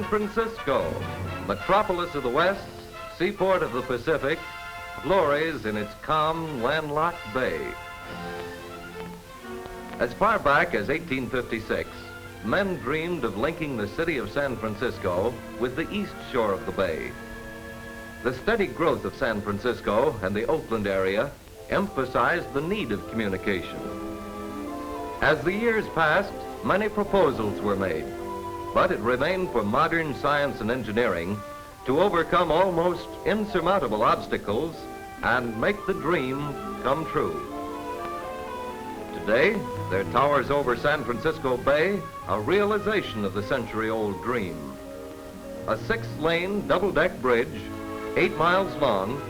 Francisco, metropolis of the West, seaport of the Pacific, glories in its calm, landlocked bay. As far back as 1856, men dreamed of linking the city of San Francisco with the east shore of the bay. The steady growth of San Francisco and the Oakland area emphasized the need of communication. As the years passed, many proposals were made, but it remained for modern science and engineering to overcome almost insurmountable obstacles and make the dream come true. Today, there towers over San Francisco Bay a realization of the century-old dream. A 6-lane double-deck bridge, 8 miles long,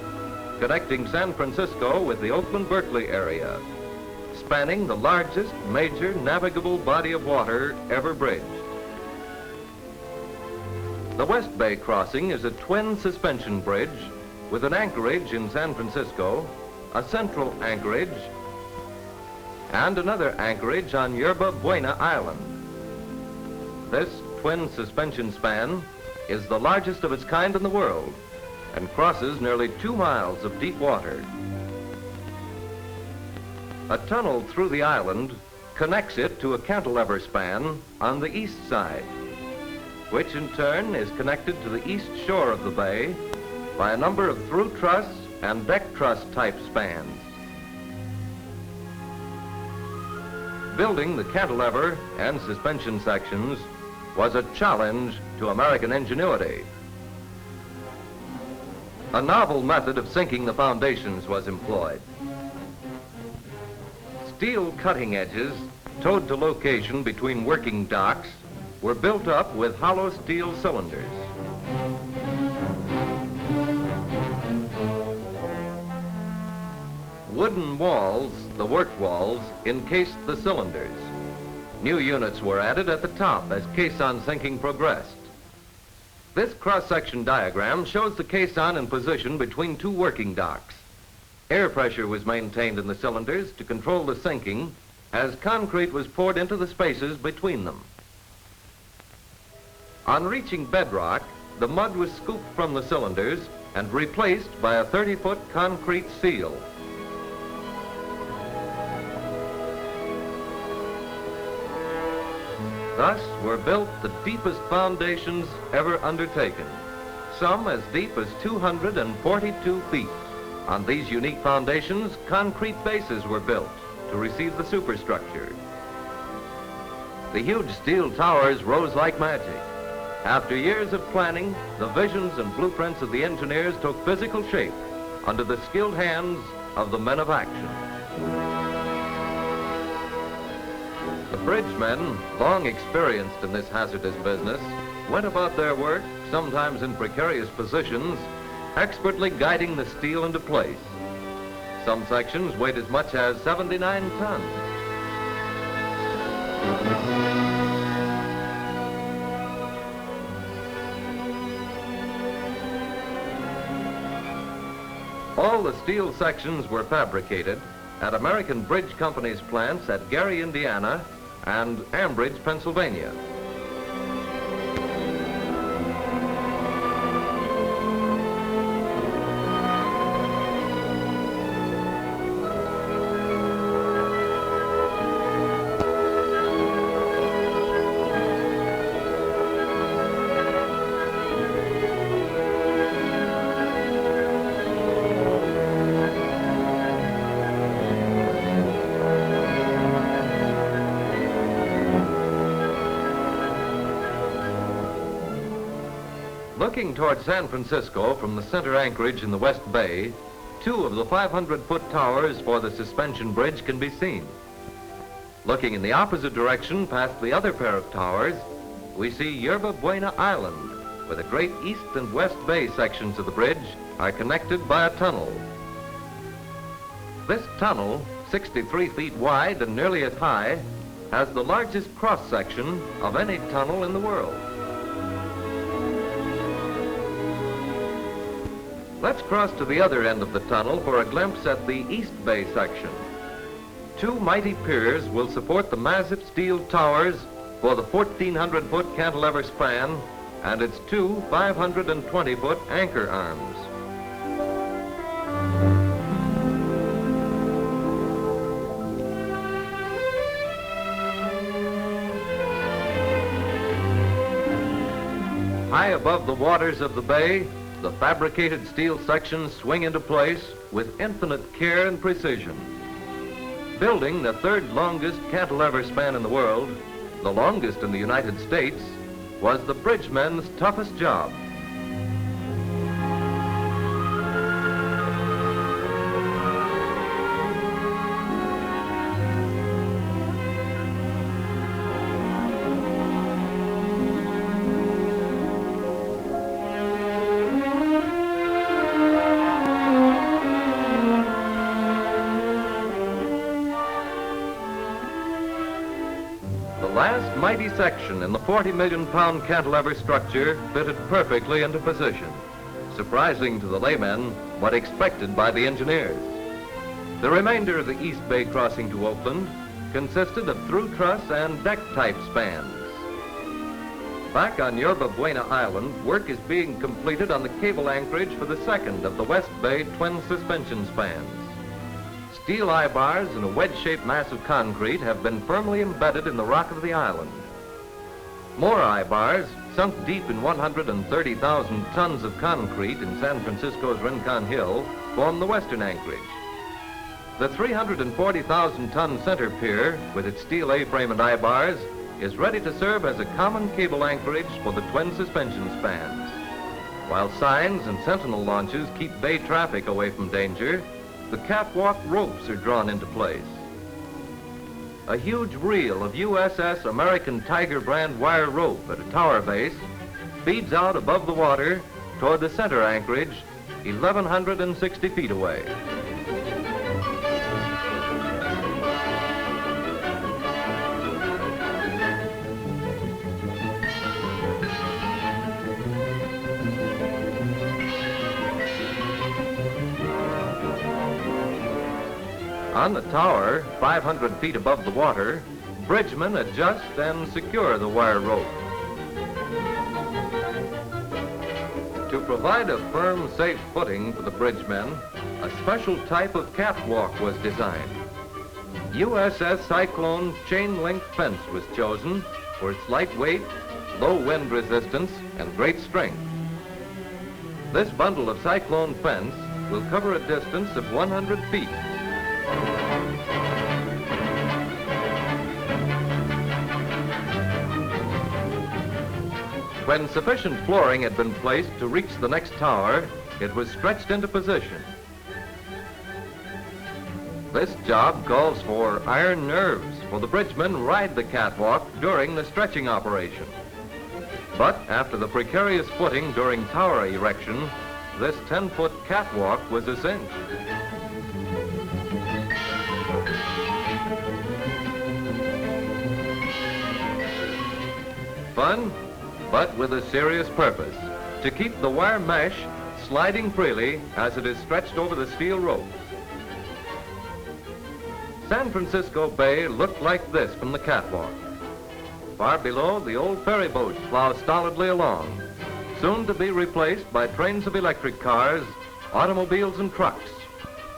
connecting San Francisco with the Oakland-Berkeley area, spanning the largest major navigable body of water ever bridged. The West Bay Crossing is a twin suspension bridge with an anchorage in San Francisco, a central anchorage, and another anchorage on Yerba Buena Island. This twin suspension span is the largest of its kind in the world and crosses nearly 2 miles of deep water. A tunnel through the island connects it to a cantilever span on the east side, which in turn is connected to the east shore of the bay by a number of through truss and deck truss type spans. Building the cantilever and suspension sections was a challenge to American ingenuity. A novel method of sinking the foundations was employed. Steel cutting edges, towed to location between working docks, were built up with hollow steel cylinders. Wooden walls, the work walls, encased the cylinders. New units were added at the top as caisson sinking progressed. This cross-section diagram shows the caisson in position between 2 working docks. Air pressure was maintained in the cylinders to control the sinking as concrete was poured into the spaces between them. On reaching bedrock, the mud was scooped from the cylinders and replaced by a 30-foot concrete seal. Thus were built the deepest foundations ever undertaken, some as deep as 242 feet. On these unique foundations, concrete bases were built to receive the superstructure. The huge steel towers rose like magic. After years of planning, the visions and blueprints of the engineers took physical shape under the skilled hands of the men of action. The bridgemen, long experienced in this hazardous business, went about their work, sometimes in precarious positions, expertly guiding the steel into place. Some sections weighed as much as 79 tons. All the steel sections were fabricated at American Bridge Company's plants at Gary, Indiana, and Ambridge, Pennsylvania. Looking toward San Francisco from the center anchorage in the West Bay, 2 of the 500-foot towers for the suspension bridge can be seen. Looking in the opposite direction past the other pair of towers, we see Yerba Buena Island, where the great East and West Bay sections of the bridge are connected by a tunnel. This tunnel, 63 feet wide and nearly as high, has the largest cross-section of any tunnel in the world. Let's cross to the other end of the tunnel for a glimpse at the East Bay section. 2 mighty piers will support the massive steel towers for the 1,400-foot cantilever span and its two 520-foot anchor arms. High above the waters of the bay, the fabricated steel sections swing into place with infinite care and precision. Building the third longest cantilever span in the world, the longest in the United States, was the bridgemen's toughest job. The last mighty section in the 40-million-pound cantilever structure fitted perfectly into position, surprising to the laymen, but expected by the engineers. The remainder of the East Bay crossing to Oakland consisted of through truss and deck-type spans. Back on Yerba Buena Island, work is being completed on the cable anchorage for the second of the West Bay twin suspension spans. Steel eye bars and a wedge-shaped mass of concrete have been firmly embedded in the rock of the island. More eye bars, sunk deep in 130,000 tons of concrete in San Francisco's Rincon Hill, form the western anchorage. The 340,000-ton center pier, with its steel A-frame and eye bars, is ready to serve as a common cable anchorage for the twin suspension spans. While signs and sentinel launches keep bay traffic away from danger, the catwalk ropes are drawn into place. A huge reel of USS American Tiger brand wire rope at a tower base feeds out above the water toward the center anchorage, 1,160 feet away. On the tower, 500 feet above the water, bridgemen adjust and secure the wire rope. To provide a firm, safe footing for the bridgemen, a special type of catwalk was designed. USS Cyclone chain link fence was chosen for its lightweight, low wind resistance, and great strength. This bundle of Cyclone fence will cover a distance of 100 feet. When sufficient flooring had been placed to reach the next tower, it was stretched into position. This job calls for iron nerves, for the bridgemen ride the catwalk during the stretching operation. But after the precarious footing during tower erection, this 10-foot catwalk was a cinch. Fun, but with a serious purpose, to keep the wire mesh sliding freely as it is stretched over the steel ropes. San Francisco Bay looked like this from the catwalk. Far below, the old ferry boats plow stolidly along, soon to be replaced by trains of electric cars, automobiles and trucks,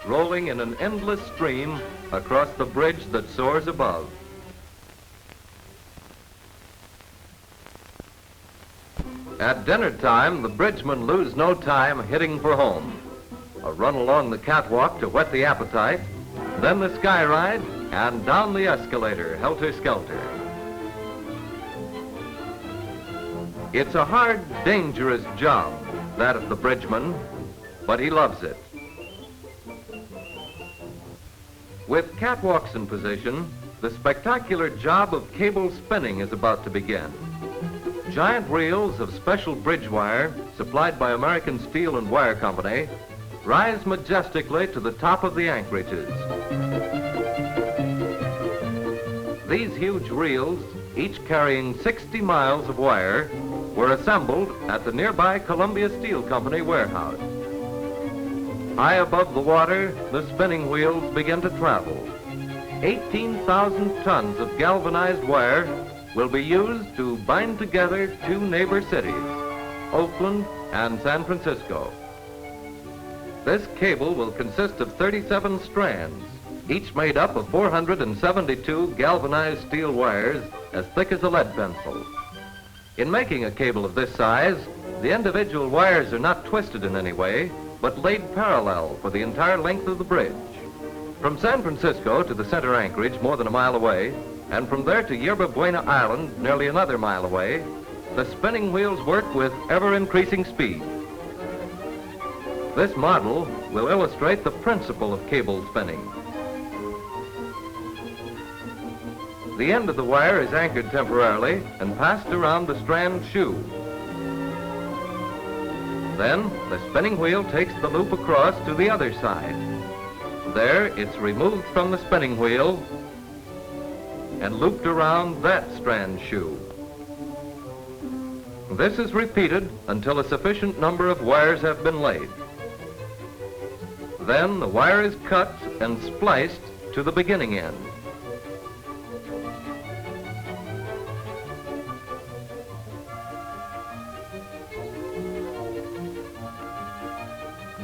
rolling in an endless stream across the bridge that soars above. At dinner time, the bridgemen lose no time hitting for home. A run along the catwalk to whet the appetite, then the sky ride, and down the escalator, helter-skelter. It's a hard, dangerous job, that of the bridgeman, but he loves it. With catwalks in position, the spectacular job of cable spinning is about to begin. Giant reels of special bridge wire, supplied by American Steel and Wire Company, rise majestically to the top of the anchorages. These huge reels, each carrying 60 miles of wire, were assembled at the nearby Columbia Steel Company warehouse. High above the water, the spinning wheels begin to travel. 18,000 tons of galvanized wire will be used to bind together two neighbor cities. Oakland, and San Francisco. This cable will consist of 37 strands, each made up of 472 galvanized steel wires as thick as a lead pencil. In making a cable of this size, the individual wires are not twisted in any way, but laid parallel for the entire length of the bridge. From San Francisco to the center anchorage, more than a mile away, and from there to Yerba Buena Island, nearly another mile away, the spinning wheels work with ever-increasing speed. This model will illustrate the principle of cable spinning. The end of the wire is anchored temporarily and passed around the strand shoe. Then, the spinning wheel takes the loop across to the other side. There, it's removed from the spinning wheel and looped around that strand shoe. This is repeated until a sufficient number of wires have been laid. Then, the wire is cut and spliced to the beginning end.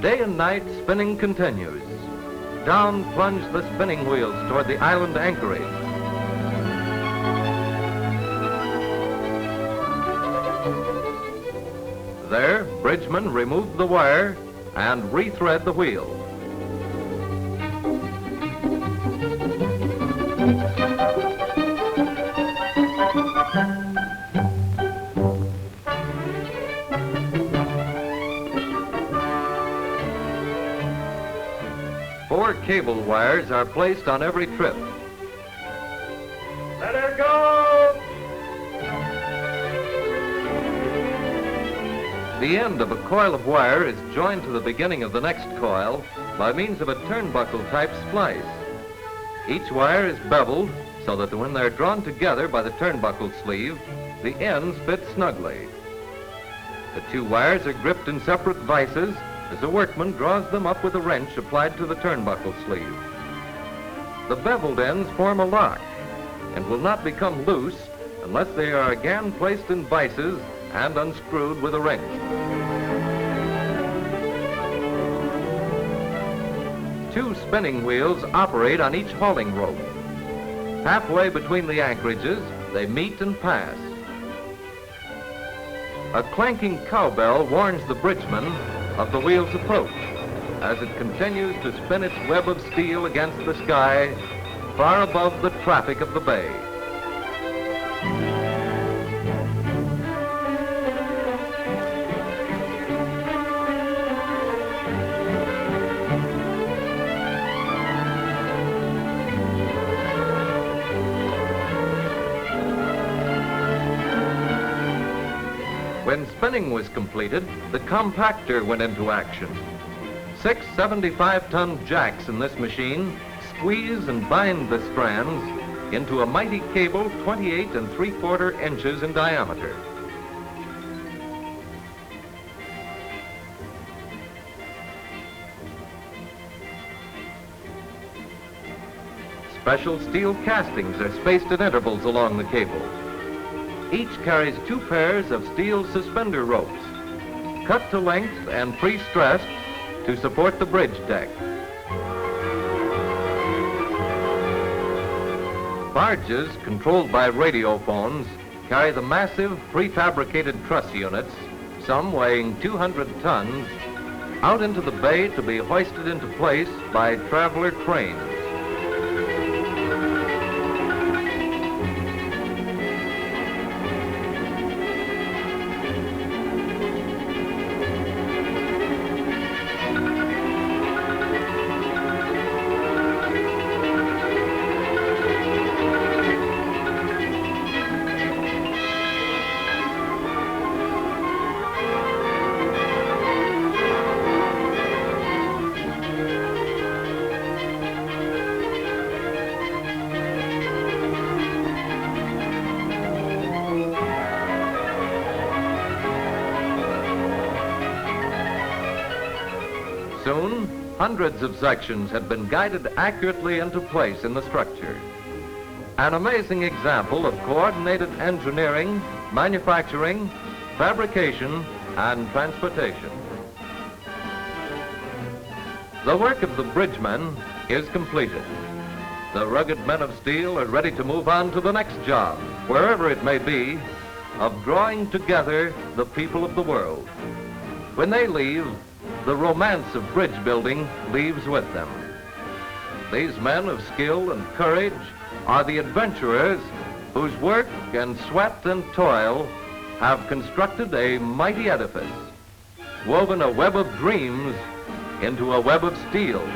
Day and night, spinning continues. Down plunge the spinning wheels toward the island anchorage. There, bridgemen remove the wire and rethread the wheel. Four cable wires are placed on every trip. Let her go! The end of a coil of wire is joined to the beginning of the next coil by means of a turnbuckle-type splice. Each wire is beveled so that when they're drawn together by the turnbuckle sleeve, the ends fit snugly. The two wires are gripped in separate vices as a workman draws them up with a wrench applied to the turnbuckle sleeve. The beveled ends form a lock and will not become loose unless they are again placed in vices and unscrewed with a wrench. Two spinning wheels operate on each hauling rope. Halfway between the anchorages, they meet and pass. A clanking cowbell warns the bridgeman of the wheel's approach as it continues to spin its web of steel against the sky far above the traffic of the bay. When spinning was completed, the compactor went into action. 6 75-ton jacks in this machine squeeze and bind the strands into a mighty cable 28 3/4 inches in diameter. Special steel castings are spaced at intervals along the cable. Each carries 2 pairs of steel suspender ropes, cut to length and pre-stressed to support the bridge deck. Barges, controlled by radiophones, carry the massive prefabricated truss units, some weighing 200 tons, out into the bay to be hoisted into place by traveler cranes. Soon, hundreds of sections had been guided accurately into place in the structure. An amazing example of coordinated engineering, manufacturing, fabrication, and transportation. The work of the bridgemen is completed. The rugged men of steel are ready to move on to the next job, wherever it may be, of drawing together the people of the world. When they leave, the romance of bridge building leaves with them. These men of skill and courage are the adventurers whose work and sweat and toil have constructed a mighty edifice, woven a web of dreams into a web of steel.